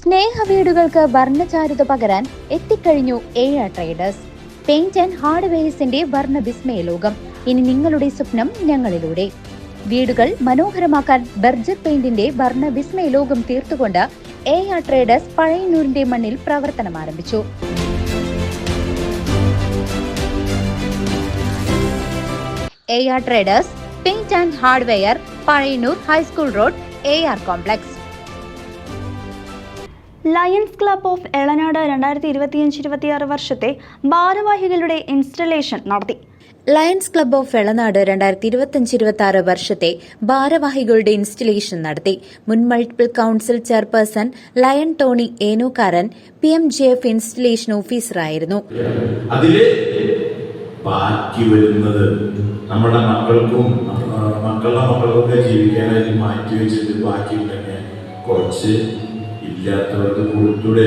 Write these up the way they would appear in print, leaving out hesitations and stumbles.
സ്നേഹവീടുകൾക്ക് വർണ്ണചാരുത പകരാൻ എത്തിക്കഴിഞ്ഞു എ.ആർ traders. Paint and ഹാർഡ്വെയർസിന്റെ വർണ്ണ വിസ്മയ ലോകം. ഇനി നിങ്ങളുടെ സ്വപ്നം ഞങ്ങളിലൂടെ. വീടുകൾ മനോഹരമാക്കാൻ ബർജർ പെയിന്റിന്റെ വർണ്ണ വിസ്മയ ലോകം തീർത്തുകൊണ്ട് എ.ആർ ട്രേഡേഴ്സ് പഴയന്നൂരിന്റെ മണ്ണിൽ പ്രവർത്തനം ആരംഭിച്ചു. A R traders paint and hardware, Pazhayannur high school road, A R complex. Lions club of Elanad 2025-26 വർഷത്തെ ഭാരവാഹികളുടെ ഇൻസ്റ്റലേഷൻ നടത്തി. ലയൺസ് ക്ലബ് ഓഫ് എളനാട് 2025-26 വർഷത്തെ ഭാരവാഹികളുടെ ഇൻസ്റ്റലേഷൻ നടത്തി. മുൻ multiple council chairperson lion Tony Enokkaran PMJF installation ഓഫീസറായിരുന്നു. ബാക്കി വരുന്നത് നമ്മുടെ മക്കൾക്കും മക്കളുടെ മക്കൾക്കൊക്കെ ജീവിക്കാനായിട്ട് മാറ്റി വെച്ചിട്ട് ബാക്കി ഉണ്ടെങ്കിൽ കുറച്ച് ഇല്ലാത്തവർക്ക് കൊടുത്തൂടെ.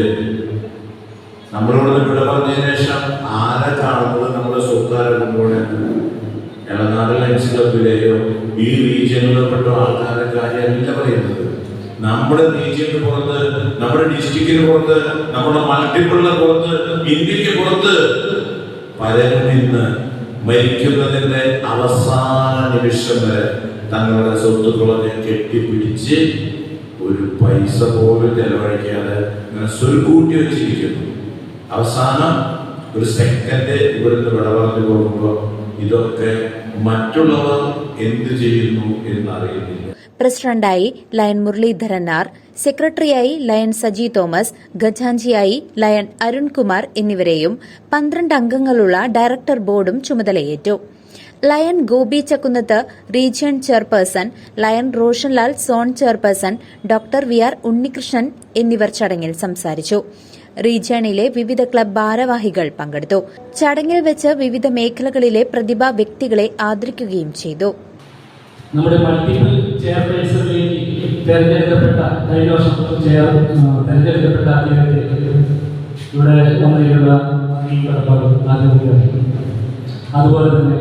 നമ്മളോട് ഇവിടെ പറഞ്ഞതിന് ശേഷം ആരെ കാണുന്നത് നമ്മുടെ സ്വത്താരെ കൊണ്ടുപോകണ എളനാട് ലയൺസ് ക്ലബിലെയോ ഈ റീജിയനിൽപ്പെട്ട ആൾക്കാരുടെ കാര്യമല്ല പറയുന്നത്. നമ്മുടെ റീജിയന് പുറത്ത്, നമ്മുടെ ഡിസ്ട്രിക്റ്റിന് പുറത്ത്, നമ്മുടെ മൾട്ടിപ്പിളിന് പുറത്ത്, ഇന്ത്യക്ക് പുറത്ത് പലരും ഇന്ന് മരിക്കുന്നതിന്റെ അവസാന നിമിഷം വരെ തങ്ങളുടെ സ്വത്തുക്കളെ കെട്ടിപ്പിടിച്ച് ഒരു പൈസ പോലും ചെലവഴിക്കാതെ ഇങ്ങനെ സ്വരുക്കൂട്ടി വെച്ചിരിക്കുന്നു. അവസാനം ഒരു സെക്കൻഡ് ഇവിടുന്ന് വിട പറഞ്ഞു പോകുമ്പോൾ ഇതൊക്കെ മറ്റുള്ളവർ എന്ത് ചെയ്യുന്നു എന്നറിയുന്നില്ല. പ്രസിഡന്റായി ലയൺ മുരളീധരൻ ആർ, സെക്രട്ടറിയായി ലയൺ സജി തോമസ്, ഖജാൻജിയായി ലയൺ അരുൺകുമാർ എന്നിവരെയും 12 അംഗങ്ങളുള്ള ഡയറക്ടർ ബോർഡും ചുമതലയേറ്റു. Lion Gopi Chakkunnath region chairperson, lion Roshanlal zone chairperson doctor VR Unnikrishnan എന്നിവർ ചടങ്ങിൽ സംസാരിച്ചു. റീജിയണിലെ വിവിധ ക്ലബ് ഭാരവാഹികൾ പങ്കെടുത്തു. ചടങ്ങിൽ വെച്ച് വിവിധ മേഖലകളിലെ പ്രതിഭാ വ്യക്തികളെ ആദരിക്കുകയും ചെയ്തു. നമ്മുടെ മൾട്ടിപ്പിൾ ചെയർപേഴ്സണിലേക്ക് തെരഞ്ഞെടുക്കപ്പെട്ട കഴിഞ്ഞ വർഷം തെരഞ്ഞെടുക്കപ്പെട്ട അദ്ദേഹത്തെ ഇവിടെ വന്നിട്ടുള്ള ഈ കടപ്പാടും ആദ്യം. അതുപോലെ തന്നെ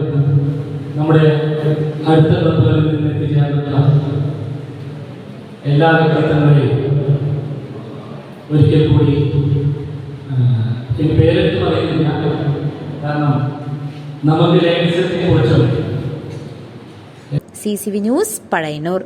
നമ്മുടെ അടുത്ത ക്ലബുകളിൽ നിന്ന് എത്തിച്ചേർന്ന എല്ലാ വ്യക്തിത്വങ്ങളെയും ഒരിക്കൽ കൂടി എനിക്ക് പേരെടുത്ത് പറയുന്നില്ല, കാരണം നമുക്ക് ലയൺസിനെ കുറിച്ചും. CCV news, Pazhayannur.